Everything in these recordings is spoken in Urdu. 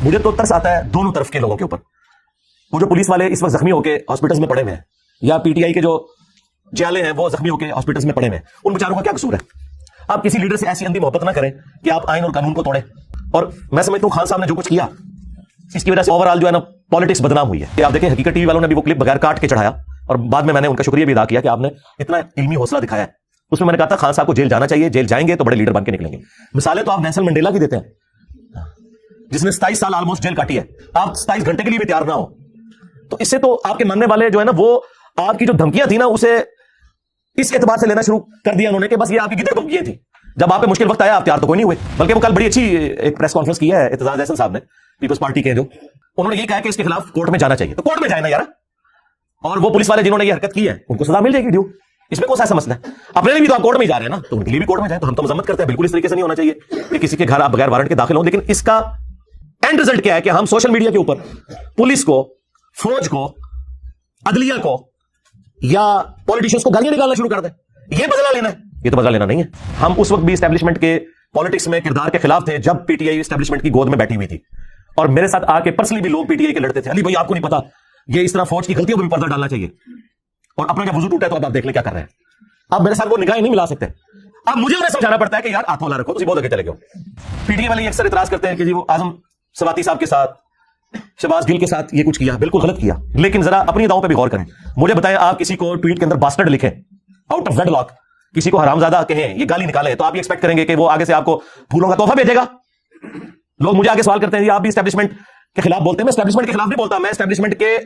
مجھے تو ترس آتا ہے دونوں طرف کے لوگوں کے اوپر. وہ جو پولیس والے اس وقت زخمی ہو کے ہاسپٹلز میں پڑے ہوئے ہیں, یا پی ٹی آئی کے جو جالے ہیں وہ زخمی ہو کے ہاسپٹلز میں پڑے ہوئے ہیں, ان بیچاروں کا کیا قصور ہے؟ آپ کسی لیڈر سے ایسی اندھی محبت نہ کریں کہ آپ آئین اور قانون کو توڑیں. اور میں سمجھتا ہوں خان صاحب نے جو کچھ کیا اس کی وجہ سے اوور آل جو ہے نا پالیٹکس بدنام ہوئی ہے. کہ آپ دیکھیں حقیقت ٹی وی والوں نے بھی وہ کلپ بغیر کاٹ کے چڑھایا, اور بعد میں نے ان کا شکریہ بھی ادا کیا کہ آپ نے اتنا علمی حوصلہ دکھایا ہے. اس میں نے کہا تھا خان صاحب کو جیل جانا چاہیے, جیل جائیں گے تو بڑے لیڈر بن کے نکلیں گے. مثالیں تو آپ نیلسن منڈیلا کی دیتے ہیں جس نے 27 سال آلموسٹ جیل کاٹی ہے, آپ 27 گھنٹے کے لیے بھی تیار نہ ہو. تو اس سے تو آپ کے ماننے والے جو ہے نا وہ آپ کی جو دھمکیاں تھی نا اسے اس اعتبار سے لینا شروع کر دیا انہوں نے کہ بس یہ آپ کی گدڑ دھمکیاں تھیں. جب آپ پہ مشکل وقت آیا آپ تیار تو کوئی نہیں ہوئے, بلکہ وہ کل بڑی اچھی ایک پریس کانفرنس کی ہے اعتزاز احسن صاحب نے, پیپلز پارٹی کے, جو انہوں نے یہ کہا کہ اس کے خلاف کورٹ میں جانا چاہیے. تو کورٹ میں جائیں نا یار, اور وہ پولیس والے جنہوں نے یہ حرکت کی ہے ان کو سزا مل جائے گی ڈیو. اس میں کون سا ایسا مسئلہ ہے؟ اپنے لیے بھی تو آپ کورٹ میں جا رہے ہیں نا, تو ان کے لیے بھی کورٹ میں جائیں. تو ہم تو مذمت کرتے ہیں, بالکل اس طریقے سے نہیں ہونا چاہیے کہ کسی کے گھر آپ بغیر وارنٹ کے داخل ہوں. لیکن اس کا اینڈ رزلٹ کیا ہے کہ ہم سوشل میڈیا کے اوپر پولیس کو, فوج کو, عدلیہ کو یا پولیٹیشنز کو گالیاں نکالنا شروع کر دیں. یہ بدلہ لینا ہے, یہ تو بدلہ لینا نہیں ہے. ہم اس وقت بھی اسٹیبلشمنٹ کے پالیٹکس میں کردار کے خلاف تھے جب پی ٹی آئی اسٹیبلشمنٹ کی گود میں بیٹھی ہوئی تھی, اور میرے ساتھ آ کے پرسنلی بھی لوگ پی ٹی آئی کے لڑتے تھے, علی بھائی آپ کو نہیں پتا یہ اس طرح فوج کی غلطیوں پہ بھی پردہ ڈالنا چاہیے, اور اپنا جب وضو ٹوٹا ہے تو آپ دیکھ لیں کیا کر رہے ہیں. آپ میرے ساتھ وہ نگاہیں نہیں ملا سکتے. اب مجھے انہیں سمجھانا پڑتا ہے کہ یار ہاتھ والا رکھو, تم بہت آگے چلے گئے. پی ٹی آئی والے اکثر اعتراض کرتے ہیں کہ جی وہ اعظم سواتی صاحب کے ساتھ, شہباز گل کے ساتھ یہ کچھ کیا, بالکل غلط کیا. لیکن ذرا اپنی اداؤں پہ بھی غور کریں. مجھے بتائیں, آپ کسی کو ٹویٹ کے اندر باسٹرڈ لکھیں آؤٹ آف ویڈ لاک, کسی کو حرامزادہ کہیں, یہ گالی نکالیں, تو آپ یہ ایکسپیکٹ کریں گے کہ وہ آگے سے آپ کو پھولوں کا تحفہ بھیجے گا؟ لوگ مجھے آگے سوال کرتے ہیں, آپ بھی اسٹیبلشمنٹ کے خلاف بولتے ہیں. میں اسٹیبلشمنٹ کے خلاف نہیں بولتا, میں اسٹیبلشمنٹ کے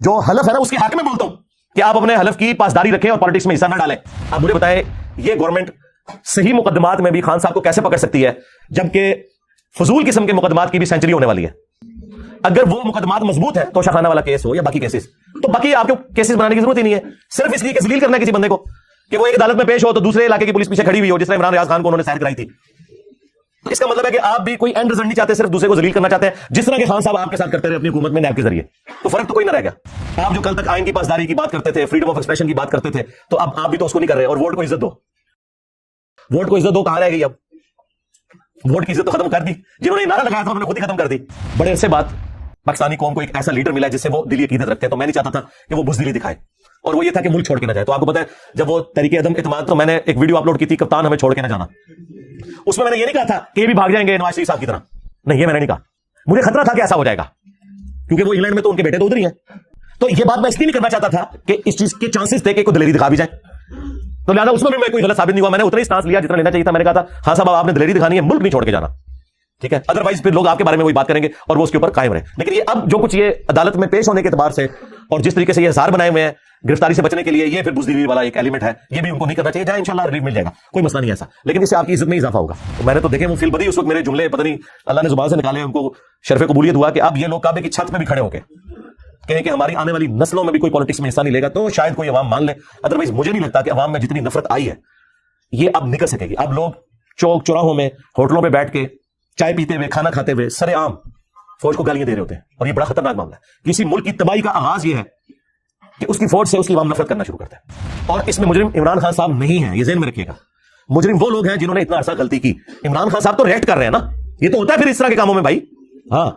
جو حلف ہے نا اس کے حق میں بولتا ہوں کہ آپ اپنے حلف کی پاسداری رکھیں اور پالیٹکس میں حصہ نہ ڈالیں. آپ مجھے بتائیں, یہ گورنمنٹ صحیح مقدمات میں بھی خان صاحب کو کیسے پکڑ سکتی ہے جبکہ فضول قسم کے مقدمات کی بھی سینچری ہونے والی ہے؟ اگر وہ مقدمات مضبوط ہے تو شاخانہ والا کیس ہو یا باقی کیسز, تو باقی آپ کو کیسز بنانے کی ضرورت ہی نہیں ہے, صرف اس لیے کہ ذلیل کرنا کسی بندے کو کہ وہ ایک عدالت میں پیش ہو تو دوسرے علاقے کی پولیس پیچھے کھڑی ہوئی ہو, جس طرح عمران ریاض خان کو انہوں نے سیر کرائی تھی. اس کا مطلب ہے کہ آپ بھی کوئی اینڈ رزلٹ نہیں چاہتے, صرف دوسرے کو ذلیل کرنا چاہتے ہیں, جس طرح کہ خان صاحب آپ کے ساتھ کرتے رہے اپنی حکومت میں نیب کے ذریعے. تو فرق تو کوئی نہ رہ گیا. آپ جو کل تک آئین کی پاسداری کی بات کرتے تھے, فریڈم آف ایکسپریشن کی بات کرتے تھے, تو اب آپ بھی تو اس کو نہیں کر رہے. اور ووٹ کو عزت دو, ووٹ کو عزت دو کہاں رہ گئی؟ اب ووٹ کی عزت تو ختم کر دی, جنہوں نے نعرہ لگایا تھا انہوں نے خود ہی ختم کر دی. بڑے عرصے بعد پاکستانی قوم کو ایک ایسا لیڈر ملا جس سے وہ دلی عقیدت رکھتے ہیں, تو میں نہیں چاہتا تھا کہ وہ بزدلی دکھائے, اور وہ یہ تھا کہ ملک چھوڑ کے نہ جائے. تو آپ کو پتا ہے جب وہ تحریک عدم اعتماد, تو میں نے ایک ویڈیو اپلوڈ کی تھی, کپتان ہمیں چھوڑ کے نہ جانا. اس میں نے یہ نہیں کہا تھا کہ یہ بھی بھاگ جائیں گے نواز شریف صاحب کی طرح, نہیں, یہ میں نے نہیں کہا. مجھے خطرہ تھا کہ ایسا ہو جائے گا, کیونکہ وہ انگلینڈ میں تو ان کے بیٹے تو ادھر ہی ہیں. تو یہ بات میں اس لیے نہیں کرنا چاہتا تھا کہ اس چیز کے چانسز تھے کہ کوئی دلیری دکھا بھی جائے, تو لہٰذا اس میں بھی میں کوئی غلط ثابت نہیں ہوا. میں نے اتنا ہی سٹانس لیا جتنا لینا چاہیے تھا. میں نے کہا تھا ہاں صاحب آپ نے دلیری دکھانی ہے, ملک نہیں چھوڑ کے جانا, ٹھیک ہے, ادروائز پھر لوگ آپ کے بارے میں وہی بات کریں گے اور وہ اس کے اوپر قائم رہے. لیکن یہ اب جو کچھ یہ عدالت میں پیش ہونے کے اعتبار سے اور جس طریقے سے یہ ہزار بنائے ہوئے ہیں گرفتاری سے بچنے کے لیے, یہ پھر بزدلی والا ایک ایلیمنٹ ہے, یہ بھی ان کو نہیں کرنا چاہیے. جائے انشاءاللہ ریلیف مل جائے گا, کوئی مسئلہ نہیں ایسا, لیکن اس سے آپ کی عزت میں اضافہ ہوگا. تو میں نے تو دیکھے وہ فیل بدی اس وقت میرے جملے پتہ نہیں اللہ نے زبان سے نکالے, ان کو شرف قبولیت ہوا کہ اب یہ لوگ کعبے کی چھت پہ بھی کھڑے ہو کے کہیں کہ ہماری آنے والی نسلوں میں بھی کوئی پالیٹکس میں حصہ نہیں لے گا, تو شاید کوئی عوام مان لے. ادروائز مجھے نہیں لگتا کہ عوام میں جتنی نفرت آئی ہے یہ اب نکل سکے گی. اب لوگ چوک چوراہوں میں, ہوٹلوں پہ بیٹھ کے چائے پیتے ہوئے, کھانا کھاتے ہوئے سر عام فوج کو گالیاں دے رہے ہوتے ہیں, اور یہ بڑا خطرناک معاملہ ہے. کسی ملک کی تباہی کا آغاز یہ ہے کہ اس کی فوج سے اس کی عوام نفرت کرنا شروع کرتا ہے, اور اس میں مجرم عمران خان صاحب نہیں ہے, یہ ذہن میں رکھیے گا. مجرم وہ لوگ ہیں جنہوں نے اتنا عرصہ غلطی کی. عمران خان صاحب تو ریئیکٹ کر رہے ہیں نا, یہ تو ہوتا ہے پھر اس طرح کے کاموں میں بھائی. ہاں,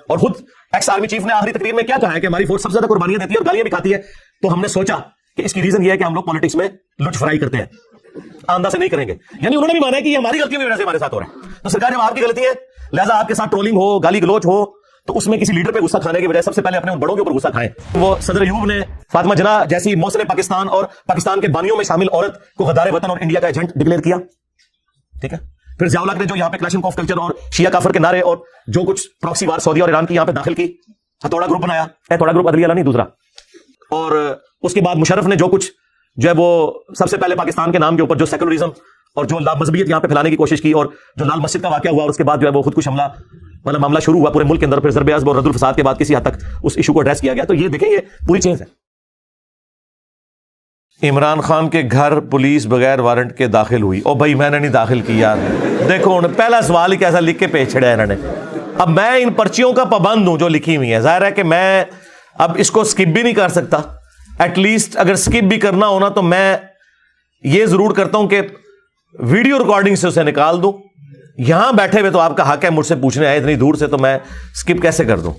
اور خود ایکس آرمی چیف نے آخری تقریر میں کیا کہا ہے کہ ہماری فوج سب سے زیادہ قربانیاں دیتی ہے اور گالیاں بھی کھاتی ہے. تو ہم نے سوچا کہ اس کی ریزن یہ ہے کہ ہم لوگ پالیٹکس میں لچ فرائی کرتے ہیں, آندہ سے نہیں کریں گے. یعنی انہوں نے بھی مانا ہے کہ یہ ہماری غلطیوں کی وجہ سے ہمارے ساتھ ہو رہا ہے. تو سرکار جب آپ کی غلطی ہے لہٰذا آپ کے ساتھ ٹرولنگ ہو, گالی گلوچ ہو, تو اس میں کسی لیڈر پہ غصہ کھانے کی بجائے سب سے پہلے اپنے ان بڑوں کے اوپر غصہ کھائیں. وہ صدر ایوب نے فاطمہ جناح جیسی محسن پاکستان اور پاکستان کے بانیوں میں شامل عورت کو غدار وطن اور انڈیا کا ایجنٹ ڈکلیئر کیا, ٹھیک ہے. پھر ضیاء الحق نے جو یہاں پہ کلاشن کوف کلچر اور شیعہ کافر کے نعرے اور جو کچھ پراکسی وار سعودی اور ایران کی یہاں پہ داخل کی, ہتھوڑا گروپ بنایا, ہتھوڑا گروپ عدلیہ والا نہیں دوسرا. اور اس کے بعد مشرف نے جو کچھ جو ہے وہ سب سے پہلے پاکستان کے نام کے اوپر جو سیکولرزم اور جو لا مذہبیت یہاں پہ پھیلانے کی کوشش کی, اور جو لال مسجد کا واقعہ ہوا, اور اس کے بعد جو ہے وہ خود کش حملہ والا معاملہ شروع ہوا پورے ملک کے اندر. پھر ضرب عضب اور رد الفساد کے بعد کسی حد تک اس ایشو کو ایڈریس کیا گیا. تو یہ دیکھیں یہ پوری چیز ہے. عمران خان کے گھر پولیس بغیر وارنٹ کے داخل ہوئی. او بھائی میں نے نہیں داخل کیا, دیکھو پہلا سوال ہی کیسا لکھ کے پیچ چھڑا ہے انہوں نے. اب میں ان پرچیوں کا پابند ہوں جو لکھی ہوئی ہیں, ظاہر ہے کہ میں اب اس کو سکپ بھی نہیں کر سکتا. ایٹ لیسٹ اگر سکپ بھی کرنا ہونا تو میں یہ ضرور کرتا ہوں کہ ویڈیو ریکارڈنگ سے اسے نکال دوں یہاں بیٹھے ہوئے تو آپ کا حق ہے مجھ سے پوچھنے آئے اتنی دور سے، تو میں اسکپ کیسے کر دوں؟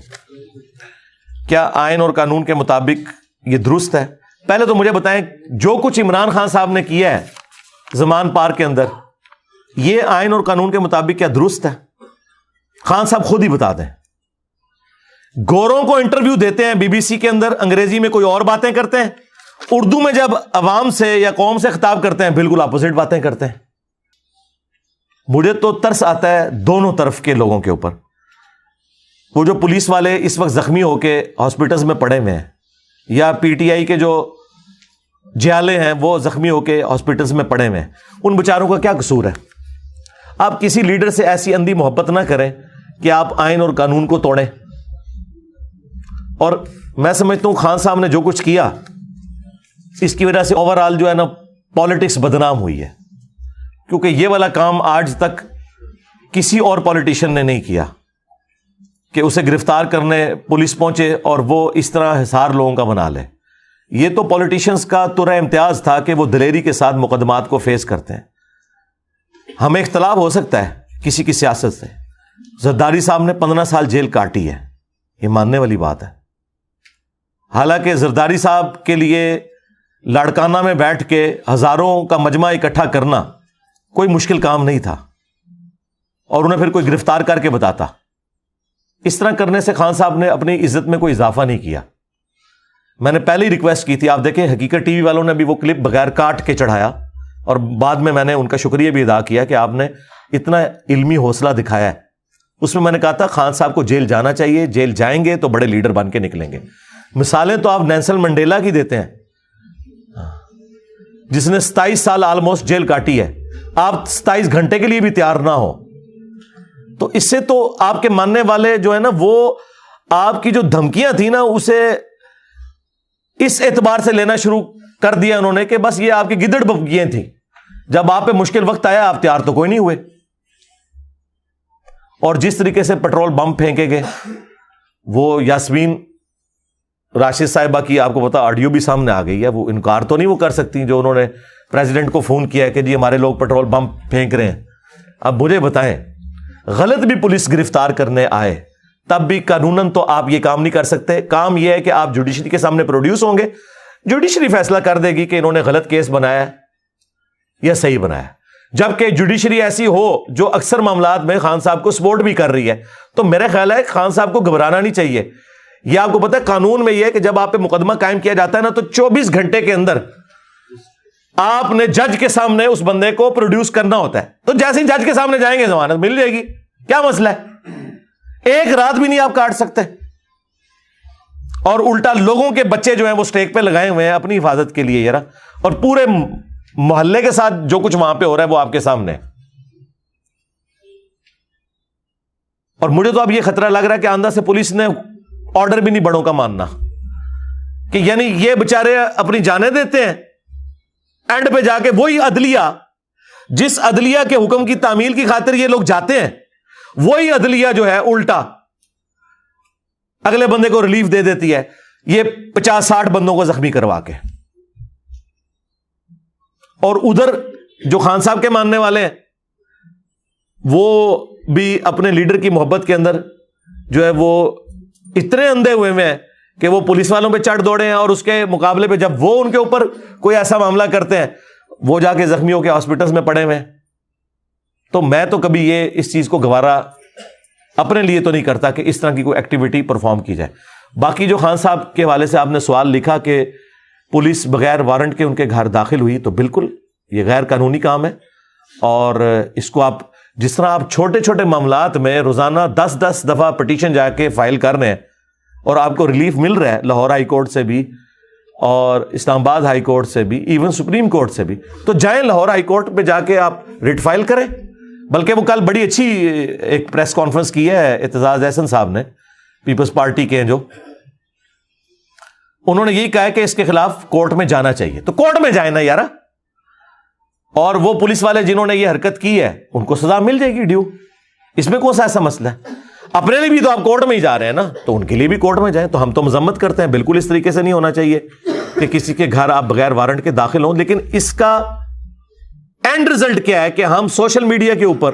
کیا آئین اور قانون کے مطابق یہ درست ہے؟ پہلے تو مجھے بتائیں، جو کچھ عمران خان صاحب نے کیا ہے زمان پارک کے اندر، یہ آئین اور قانون کے مطابق کیا درست ہے؟ خان صاحب خود ہی بتا دیں۔ گوروں کو انٹرویو دیتے ہیں بی بی سی کے اندر، انگریزی میں کوئی اور باتیں کرتے ہیں، اردو میں جب عوام سے یا قوم سے خطاب کرتے ہیں بالکل اپوزٹ باتیں کرتے ہیں۔ مجھے تو ترس آتا ہے دونوں طرف کے لوگوں کے اوپر۔ وہ جو پولیس والے اس وقت زخمی ہو کے ہاسپٹلز میں پڑے ہوئے ہیں، یا پی ٹی آئی کے جو جیالے ہیں وہ زخمی ہو کے ہاسپٹلز میں پڑے ہوئے ہیں، ان بیچاروں کا کیا قصور ہے؟ آپ کسی لیڈر سے ایسی اندھی محبت نہ کریں کہ آپ آئین اور قانون کو توڑیں۔ اور میں سمجھتا ہوں خان صاحب نے جو کچھ کیا، اس کی وجہ سے اوور آل جو ہے نا پالیٹکس بدنام ہوئی ہے، کیونکہ یہ والا کام آج تک کسی اور پولیٹیشین نے نہیں کیا کہ اسے گرفتار کرنے پولیس پہنچے اور وہ اس طرح حصار لوگوں کا بنا لے۔ یہ تو پولیٹیشینز کا ترہ امتیاز تھا کہ وہ دلیری کے ساتھ مقدمات کو فیس کرتے ہیں۔ ہمیں اختلاف ہو سکتا ہے کسی کی سیاست سے، زرداری صاحب نے 15 سال جیل کاٹی ہے، یہ ماننے والی بات ہے۔ حالانکہ زرداری صاحب کے لیے لاڑکانہ میں بیٹھ کے ہزاروں کا مجمع اکٹھا کرنا کوئی مشکل کام نہیں تھا، اور انہیں پھر کوئی گرفتار کر کے بتاتا۔ اس طرح کرنے سے خان صاحب نے اپنی عزت میں کوئی اضافہ نہیں کیا۔ میں نے پہلے ہی ریکویسٹ کی تھی، آپ دیکھیں حقیقت ٹی وی والوں نے بھی وہ کلپ بغیر کاٹ کے چڑھایا، اور بعد میں نے ان کا شکریہ بھی ادا کیا کہ آپ نے اتنا علمی حوصلہ دکھایا ہے۔ اس میں نے کہا تھا خان صاحب کو جیل جانا چاہیے، جیل جائیں گے تو بڑے لیڈر بن کے نکلیں گے۔ مثالیں تو آپ نیلسن منڈیلا کی دیتے ہیں، جس نے 27 سال آلموسٹ جیل کاٹی ہے، آپ 27 گھنٹے کے لیے بھی تیار نہ ہو، تو اس سے تو آپ کے ماننے والے جو ہے نا، وہ آپ کی جو دھمکیاں تھیں نا، اسے اس اعتبار سے لینا شروع کر دیا انہوں نے کہ بس یہ آپ کی گدڑ بکیاں تھیں، جب آپ پہ مشکل وقت آیا آپ تیار تو کوئی نہیں ہوئے۔ اور جس طریقے سے پیٹرول بم پھینکے گئے، وہ یاسمین راشد صاحبہ کی آپ کو پتا آڈیو بھی سامنے آ گئی ہے، وہ انکار تو نہیں وہ کر سکتی، جو انہوں نے پریزیڈنٹ کو فون کیا ہے کہ جی ہمارے لوگ پیٹرول بم پھینک رہے ہیں۔ اب مجھے بتائیں، غلط بھی پولیس گرفتار کرنے آئے تب بھی قانوناً تو آپ یہ کام نہیں کر سکتے۔ کام یہ ہے کہ آپ جوڈیشری کے سامنے پروڈیوس ہوں گے، جوڈیشری فیصلہ کر دے گی کہ انہوں نے غلط کیس بنایا ہے یا صحیح بنایا، جبکہ جوڈیشری ایسی ہو جو اکثر معاملات میں خان صاحب کو سپورٹ بھی کر رہی ہے۔ تو میرا خیال ہے خان صاحب کو گھبرانا نہیں چاہیے۔ یہ آپ کو پتا ہے قانون میں یہ ہے کہ جب آپ پہ مقدمہ قائم کیا جاتا ہے نا، تو 24 گھنٹے کے اندر آپ نے جج کے سامنے اس بندے کو پروڈیوس کرنا ہوتا ہے۔ تو جیسے ہی جج کے سامنے جائیں گے ضمانت مل جائے گی، کیا مسئلہ ہے؟ ایک رات بھی نہیں آپ کاٹ سکتے۔ اور الٹا لوگوں کے بچے جو ہیں وہ سٹیک پہ لگائے ہوئے ہیں اپنی حفاظت کے لیے یار، اور پورے محلے کے ساتھ جو کچھ وہاں پہ ہو رہا ہے وہ آپ کے سامنے ہے۔ اور مجھے تو اب یہ خطرہ لگ رہا ہے کہ آندھا سے پولیس نے آرڈر بھی نہیں بڑوں کا ماننا، کہ یعنی یہ بےچارے اپنی جانیں دیتے ہیں، اینڈ پہ جا کے وہی عدلیہ، جس عدلیہ کے حکم کی تعمیل کی خاطر یہ لوگ جاتے ہیں، وہی عدلیہ جو ہے الٹا اگلے بندے کو ریلیف دے دیتی ہے، یہ 50-60 بندوں کو زخمی کروا کے۔ اور ادھر جو خان صاحب کے ماننے والے ہیں وہ بھی اپنے لیڈر کی محبت کے اندر جو ہے وہ اتنے اندھے ہوئے ہیں کہ وہ پولیس والوں پہ چڑھ دوڑے ہیں، اور اس کے مقابلے پہ جب وہ ان کے اوپر کوئی ایسا معاملہ کرتے ہیں وہ جا کے زخمیوں کے ہاسپٹلز میں پڑے ہوئے ہیں۔ تو میں تو کبھی یہ اس چیز کو گوارا اپنے لیے تو نہیں کرتا کہ اس طرح کی کوئی ایکٹیویٹی پرفارم کی جائے۔ باقی جو خان صاحب کے حوالے سے آپ نے سوال لکھا کہ پولیس بغیر وارنٹ کے ان کے گھر داخل ہوئی، تو بالکل یہ غیر قانونی کام ہے، اور اس کو آپ جس طرح آپ چھوٹے چھوٹے معاملات میں روزانہ 10 دفعہ پٹیشن جا کے فائل کر رہے ہیں اور آپ کو ریلیف مل رہا ہے لاہور ہائی کورٹ سے بھی اور اسلام آباد ہائی کورٹ سے بھی، ایون سپریم کورٹ سے بھی، تو جائیں لاہور ہائی کورٹ پہ جا کے آپ ریٹ فائل کریں۔ بلکہ وہ کل بڑی اچھی ایک پریس کانفرنس کی ہے اعتزاز احسن صاحب نے، پیپلز پارٹی کے ہیں جو، انہوں نے یہی کہا ہے کہ اس کے خلاف کورٹ میں جانا چاہیے، تو کورٹ میں جائیں نا یار، اور وہ پولیس والے جنہوں نے یہ حرکت کی ہے ان کو سزا مل جائے گی ڈیو، اس میں کون سا ایسا مسئلہ ہے؟ اپنے لیے بھی تو آپ کورٹ میں ہی جا رہے ہیں نا، تو ان کے لیے بھی کورٹ میں جائیں۔ تو ہم تو مذمت کرتے ہیں، بالکل اس طریقے سے نہیں ہونا چاہیے کہ کسی کے گھر آپ بغیر وارنٹ کے داخل ہوں، لیکن اس کا اینڈ رزلٹ کیا ہے کہ ہم سوشل میڈیا کے اوپر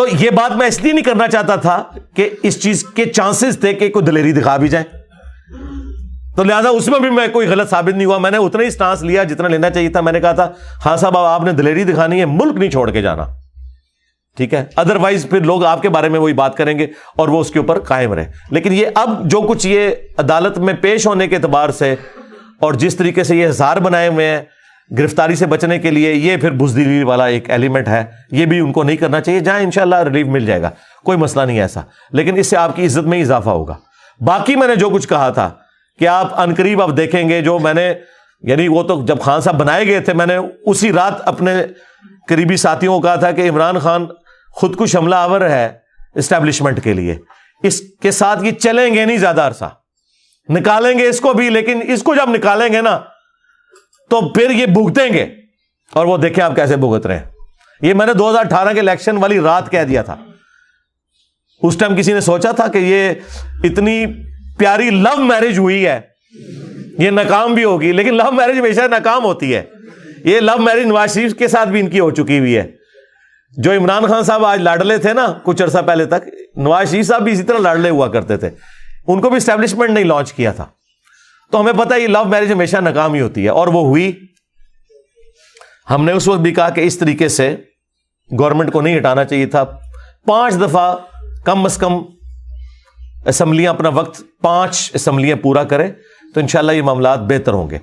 تو یہ بات میں اس لیے نہیں کرنا چاہتا تھا کہ اس چیز کے چانسز تھے کہ کوئی دلیری دکھا بھی جائے، تو لہذا اس میں بھی میں کوئی غلط ثابت نہیں ہوا. میں نے اتنا ہی سٹانس لیا جتنا لینا چاہیے تھا. میں نے کہا تھا ہاں صاحب آپ نے دلیری دکھانی ہے، ملک نہیں چھوڑ کے جانا، ٹھیک ہے، ادروائز پھر لوگ آپ کے بارے میں وہی بات کریں گے اور وہ اس کے اوپر قائم رہے. لیکن یہ اب جو کچھ یہ عدالت میں پیش ہونے کے اعتبار سے اور جس طریقے سے یہ ہزار بنائے ہوئے ہیں گرفتاری سے بچنے کے لیے، یہ پھر بزدلی والا ایک ایلیمنٹ ہے. یہ بھی ان کو نہیں کرنا چاہیے. جہاں انشاءاللہ ریلیف مل جائے گا، کوئی مسئلہ نہیں ہے ایسا، لیکن اس سے آپ کی عزت میں اضافہ ہوگا. باقی میں نے جو کچھ کہا تھا کہ آپ عنقریب اب دیکھیں گے، جو میں نے یعنی وہ تو جب خان صاحب بنائے گئے تھے، میں نے اسی رات اپنے قریبی ساتھیوں کو کہا تھا کہ عمران خان خود کش حملہ آور ہے اسٹیبلشمنٹ کے لیے، اس کے ساتھ یہ چلیں گے نہیں زیادہ عرصہ، نکالیں گے اس کو بھی، لیکن اس کو جب نکالیں گے نا تو پھر یہ بھگتیں گے، اور وہ دیکھیں آپ کیسے بھگت رہے ہیں. یہ میں نے 2018 کے الیکشن والی رات کہہ دیا تھا. اس ٹائم کسی نے سوچا تھا کہ یہ اتنی پیاری لو میرج ہوئی ہے، یہ ناکام بھی ہوگی، لیکن لو میرج ہمیشہ ناکام ہوتی ہے. یہ لو میرج نواز شریف کے ساتھ بھی ان کی ہو چکی ہوئی ہے. جو عمران خان صاحب آج لاڈلے تھے نا کچھ عرصہ پہلے تک، نواز شریف صاحب بھی اسی طرح لاڈلے ہوا کرتے تھے، ان کو بھی اسٹیبلشمنٹ نہیں لانچ کیا تھا. تو ہمیں پتہ ہے یہ لو میرج ہمیشہ ناکام ہی ہوتی ہے، اور وہ ہوئی. ہم نے اس وقت بھی کہا کہ اس طریقے سے گورنمنٹ کو نہیں ہٹانا چاہیے تھا. 5 دفعہ کم از کم اسمبلیاں اپنا وقت 5 اسمبلیاں پورا کرے تو انشاءاللہ یہ معاملات بہتر ہوں گے.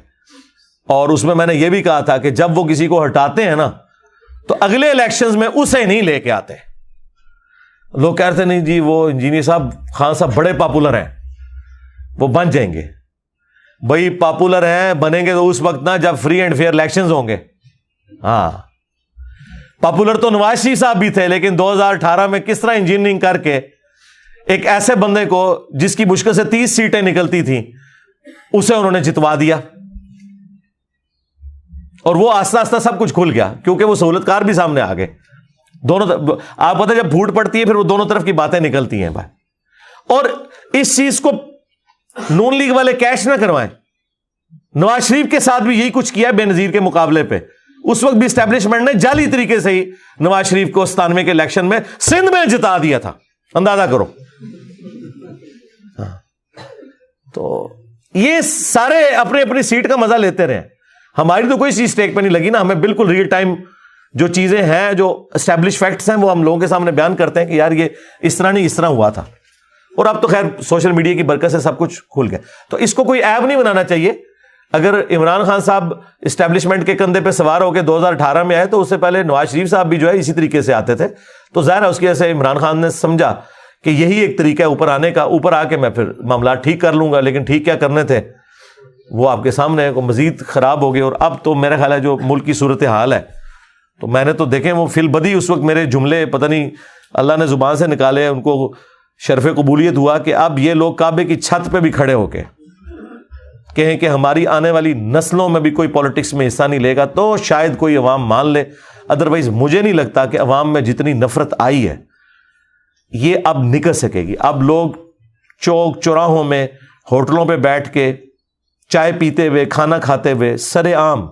اور اس میں میں نے یہ بھی کہا تھا کہ جب وہ کسی کو ہٹاتے ہیں نا تو اگلے الیکشنز میں اسے نہیں لے کے آتے. لوگ کہتے نہیں جی وہ انجینئر صاحب خان صاحب بڑے پاپولر ہیں، وہ بن جائیں گے. بھائی پاپولر ہیں بنیں گے تو اس وقت نا جب فری اینڈ فیئر الیکشنز ہوں گے. ہاں پاپولر تو نواز شریف صاحب بھی تھے، لیکن 2018 میں کس طرح انجینئرنگ کر کے ایک ایسے بندے کو جس کی مشکل سے 30 سیٹیں نکلتی تھیں اسے انہوں نے جتوا دیا. اور وہ آہستہ آہستہ سب کچھ کھل گیا کیونکہ وہ سہولت کار بھی سامنے آ گئے. دونوں آپ پتہ جب پھوٹ پڑتی ہے پھر وہ دونوں طرف کی باتیں نکلتی ہیں بھائی. اور اس چیز کو نون لیگ والے کیش نہ کروائیں. نواز شریف کے ساتھ بھی یہی کچھ کیا بے نظیر کے مقابلے پہ. اس وقت بھی اسٹیبلشمنٹ نے جعلی طریقے سے ہی نواز شریف کو 97 کے الیکشن میں سندھ میں جتا دیا تھا. اندازہ کرو. تو یہ سارے اپنے اپنی سیٹ کا مزہ لیتے رہے. ہماری تو کوئی چیز اسٹیک پہ نہیں لگی نا. ہمیں بالکل ریئل ٹائم جو چیزیں ہیں، جو اسٹیبلش فیکٹس ہیں، وہ ہم لوگوں کے سامنے بیان کرتے ہیں کہ یار یہ اس طرح نہیں، اس طرح ہوا تھا. اور اب تو خیر سوشل میڈیا کی برکت سے سب کچھ کھل گیا. تو اس کو کوئی عیب نہیں بنانا چاہیے. اگر عمران خان صاحب اسٹیبلشمنٹ کے کندھے پہ سوار ہو کے 2018 میں آئے تو اس سے پہلے نواز شریف صاحب بھی جو ہے اسی طریقے سے آتے تھے. تو ظاہر ہے اس کی وجہ سے عمران خان نے سمجھا کہ یہی ایک طریقہ ہے اوپر آنے کا. اوپر آ کے میں پھر معاملات ٹھیک کر لوں گا. لیکن ٹھیک کیا کرنے تھے وہ آپ کے سامنے مزید خراب ہو گئے. اور اب تو میرا خیال ہے جو ملک کی صورتحال ہے، تو میں نے تو دیکھیں وہ فی البدی اس وقت میرے جملے پتہ نہیں اللہ نے زبان سے نکالے، ان کو شرف قبولیت ہوا کہ اب یہ لوگ کعبے کی چھت پہ بھی کھڑے ہو کے کہیں کہ ہماری آنے والی نسلوں میں بھی کوئی پالیٹکس میں حصہ نہیں لے گا تو شاید کوئی عوام مان لے. ادروائز مجھے نہیں لگتا کہ عوام میں جتنی نفرت آئی ہے یہ اب نکل سکے گی. اب لوگ چوک چوراہوں میں ہوٹلوں پہ بیٹھ کے چائے پیتے ہوئے، کھانا کھاتے ہوئے سر عام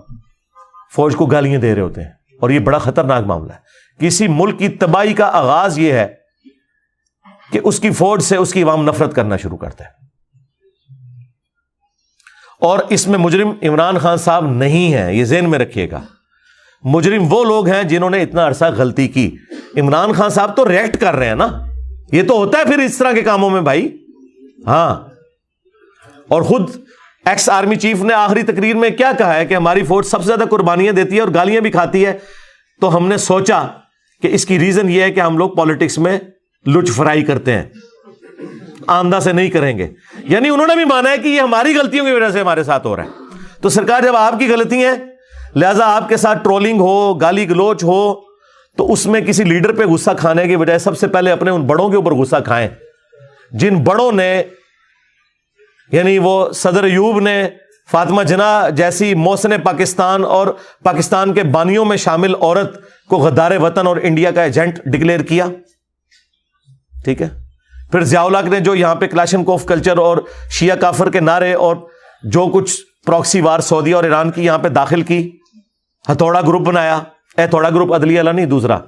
فوج کو گالیاں دے رہے ہوتے ہیں. اور یہ بڑا خطرناک معاملہ ہے. کسی ملک کی تباہی کا آغاز یہ ہے کہ اس کی فوج سے اس کی عوام نفرت کرنا شروع کرتا ہے. اور اس میں مجرم عمران خان صاحب نہیں ہیں، یہ ذہن میں رکھیے گا. مجرم وہ لوگ ہیں جنہوں نے اتنا عرصہ غلطی کی. عمران خان صاحب تو ریئیکٹ کر رہے ہیں نا. یہ تو ہوتا ہے پھر اس طرح کے کاموں میں بھائی. ہاں، اور خود ایکس آرمی چیف نے آخری تقریر میں کیا کہا ہے کہ ہماری فوج سب سے زیادہ قربانیاں دیتی ہے اور گالیاں بھی کھاتی ہے. تو ہم نے سوچا کہ اس کی ریزن یہ ہے کہ ہم لوگ پالیٹکس میں لچ فرائی کرتے ہیں، آندہ سے نہیں کریں گے. یعنی انہوں نے بھی مانا ہے کہ یہ ہماری غلطیوں کی وجہ سے ہمارے ساتھ ہو رہا ہے. تو سرکار جب آپ کی غلطی ہے لہذا آپ کے ساتھ ٹرولنگ ہو، گالی گلوچ ہو، تو اس میں کسی لیڈر پہ غصہ کھانے کی بجائے سب سے پہلے اپنے ان بڑوں کے اوپر غصہ کھائیں جن بڑوں نے، یعنی وہ صدر ایوب نے فاطمہ جناح جیسی محسن پاکستان اور پاکستان کے بانیوں میں شامل عورت کو غدار وطن اور انڈیا کا ایجنٹ ڈکلیئر کیا. ٹھیک ہے. پھر ضیاء الحق نے جو یہاں پہ کلاشنکوف کلچر اور شیعہ کافر کے نعرے اور جو کچھ پراکسی وار سعودی اور ایران کی یہاں پہ داخل کی، ہتھوڑا گروپ بنایا. ہتھوڑا گروپ عدلیہ والا نہیں، دوسرا.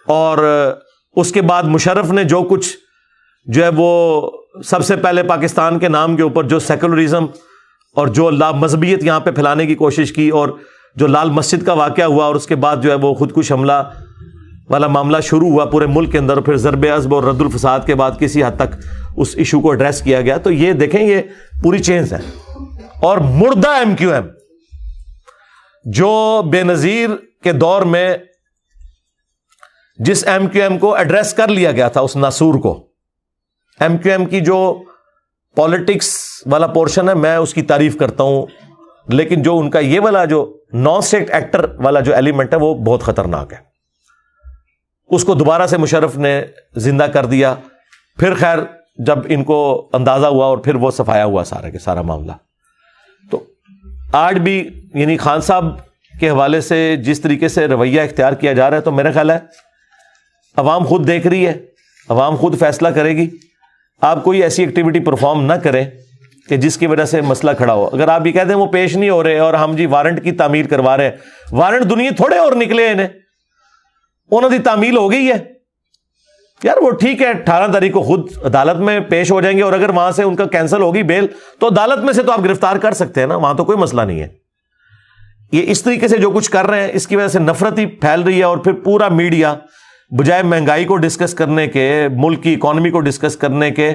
اور اس کے بعد مشرف نے جو کچھ جو ہے وہ سب سے پہلے پاکستان کے نام کے اوپر جو سیکولرزم اور جو لا مذہبیت یہاں پہ پھیلانے کی کوشش کی، اور جو لال مسجد کا واقعہ ہوا اور اس کے بعد جو ہے وہ خودکش حملہ والا معاملہ شروع ہوا پورے ملک کے اندر، اور پھر ضرب عصب اور رد الفساد کے بعد کسی حد تک اس ایشو کو ایڈریس کیا گیا. تو یہ دیکھیں یہ پوری چینز ہے. اور مردہ ایم کیو ایم جو بے نظیر کے دور میں جس ایم کیو ایم کو ایڈریس کر لیا گیا تھا، اس ناسور کو، ایم کیو ایم کی جو پالیٹکس والا پورشن ہے میں اس کی تعریف کرتا ہوں، لیکن جو ان کا یہ والا جو نان اسٹیٹ ایکٹر والا جو ایلیمنٹ ہے وہ بہت خطرناک ہے. اس کو دوبارہ سے مشرف نے زندہ کر دیا. پھر خیر جب ان کو اندازہ ہوا اور پھر وہ صفایا ہوا سارا کے سارا معاملہ. تو آج بھی یعنی خان صاحب کے حوالے سے جس طریقے سے رویہ اختیار کیا جا رہا ہے، تو میرا خیال ہے عوام خود دیکھ رہی ہے، عوام خود فیصلہ کرے گی. آپ کوئی ایسی ایکٹیویٹی پرفارم نہ کریں کہ جس کی وجہ سے مسئلہ کھڑا ہو. اگر آپ یہ کہتے ہیں وہ پیش نہیں ہو رہے اور ہم جی وارنٹ کی تعمیل کروا رہے ہیں، وارنٹ دنیا تھوڑے اور نکلے انہیں، انہوں کی تعمیل ہو گئی ہے یار. وہ ٹھیک ہے 18 تاریخ کو خود عدالت میں پیش ہو جائیں گے، اور اگر وہاں سے ان کا کینسل ہوگی بیل تو عدالت میں سے تو آپ گرفتار کر سکتے ہیں نا، وہاں تو کوئی مسئلہ نہیں ہے. یہ اس طریقے سے جو کچھ کر رہے ہیں اس کی وجہ سے نفرت ہی پھیل رہی ہے. اور پھر پورا میڈیا بجائے مہنگائی کو ڈسکس کرنے کے، ملک کی اکانومی کو ڈسکس کرنے کے،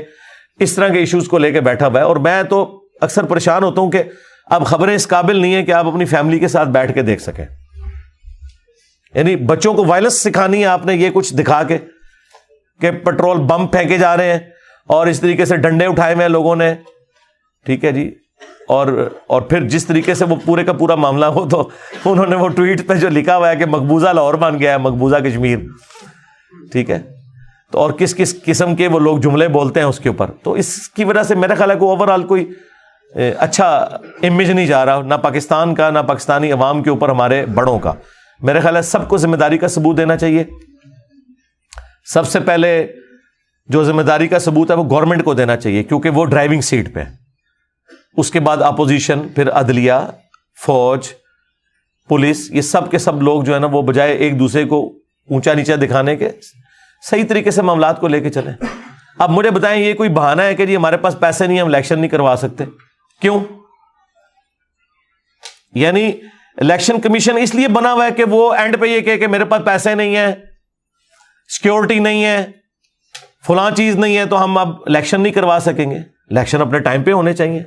اس طرح کے ایشوز کو لے کے بیٹھا ہوا ہے. اور میں تو اکثر پریشان ہوتا ہوں کہ اب خبریں اس قابل نہیں ہیں کہ آپ اپنی فیملی کے ساتھ بیٹھ کے دیکھ سکیں. یعنی بچوں کو وائلنس سکھانی ہے آپ نے یہ کچھ دکھا کے کہ پیٹرول بم پھینکے جا رہے ہیں اور اس طریقے سے ڈنڈے اٹھائے ہوئے ہیں لوگوں نے، ٹھیک ہے جی. اور پھر جس طریقے سے وہ پورے کا پورا معاملہ ہو تو انہوں نے وہ ٹویٹ پہ جو لکھا ہوا ہے کہ مقبوضہ لاہور بن گیا ہے، مقبوضہ کشمیر، ٹھیک ہے. تو اور کس کس قسم کے وہ لوگ جملے بولتے ہیں اس کے اوپر. تو اس کی وجہ سے میرا خیال ہے کہ اوور آل کوئی اچھا امیج نہیں جا رہا، نہ پاکستان کا، نہ پاکستانی عوام کے اوپر ہمارے بڑوں کا. میرے خیال ہے سب کو ذمہ داری کا ثبوت دینا چاہیے. سب سے پہلے جو ذمہ داری کا ثبوت ہے وہ گورنمنٹ کو دینا چاہیے، کیونکہ وہ ڈرائیونگ سیٹ پہ ہے. اس کے بعد اپوزیشن، پھر عدلیہ، فوج، پولیس، یہ سب کے سب لوگ جو ہے نا وہ بجائے ایک دوسرے کو اونچا نیچا دکھانے کے صحیح طریقے سے معاملات کو لے کے چلیں. اب مجھے بتائیں یہ کوئی بہانہ ہے کہ جی ہمارے پاس پیسے نہیں، ہم الیکشن نہیں کروا سکتے؟ کیوں؟ یعنی الیکشن کمیشن اس لیے بنا ہوا ہے کہ وہ اینڈ پہ یہ کہے کہ میرے پاس پیسے نہیں ہیں، سیکیورٹی نہیں ہے، فلاں چیز نہیں ہے، تو ہم اب الیکشن نہیں کروا سکیں گے. الیکشن اپنے ٹائم پہ ہونے چاہیے.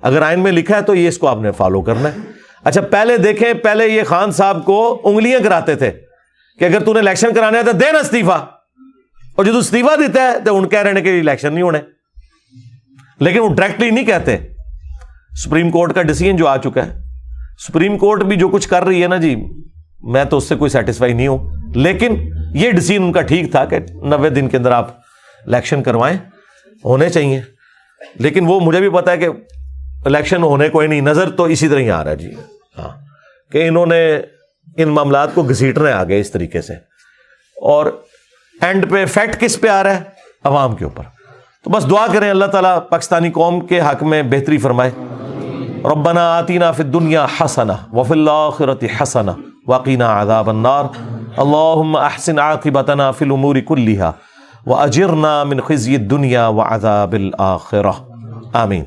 اگر آئین میں لکھا ہے تو یہ اس کو آپ نے فالو کرنا ہے. اچھا پہلے دیکھیں، پہلے یہ خان صاحب کو انگلیاں کراتے تھے کہ اگر تو نے الیکشن کرانا ہے تو دے نا استعفیٰ، اور جو استعفیٰ دیتا ہے تو ان کہہ رہے ہیں کہ الیکشن نہیں ہونے. لیکن وہ ڈائریکٹلی نہیں کہتے. سپریم کورٹ کا ڈیسیژن جو آ چکا ہے، سپریم کورٹ بھی جو کچھ کر رہی ہے نا جی، میں تو اس سے کوئی سیٹسفائی نہیں ہوں. لیکن یہ ڈیسیژن ان کا ٹھیک تھا کہ 90 دن کے اندر آپ الیکشن کروائیں، ہونے چاہیے. لیکن وہ مجھے بھی پتا ہے کہ الیکشن ہونے کوئی نہیں، نظر تو اسی طرح ہی آ رہا ہے جی. ہاں کہ انہوں نے ان معاملات کو گھسیٹنے آ گئے اس طریقے سے، اور اینڈ پہ فیکٹ کس پہ آ رہا ہے؟ عوام کے اوپر. تو بس دعا کریں اللہ تعالیٰ پاکستانی قوم کے حق میں بہتری فرمائے. ربنا آتینا فی الدنیا حسنہ وفی الآخرۃ حسنہ وقنا عذاب النار. اللہم احسن عاقبتنا فی الامور کلہا واجرنا من خزی الدنیا وعذاب الآخرہ. آمین.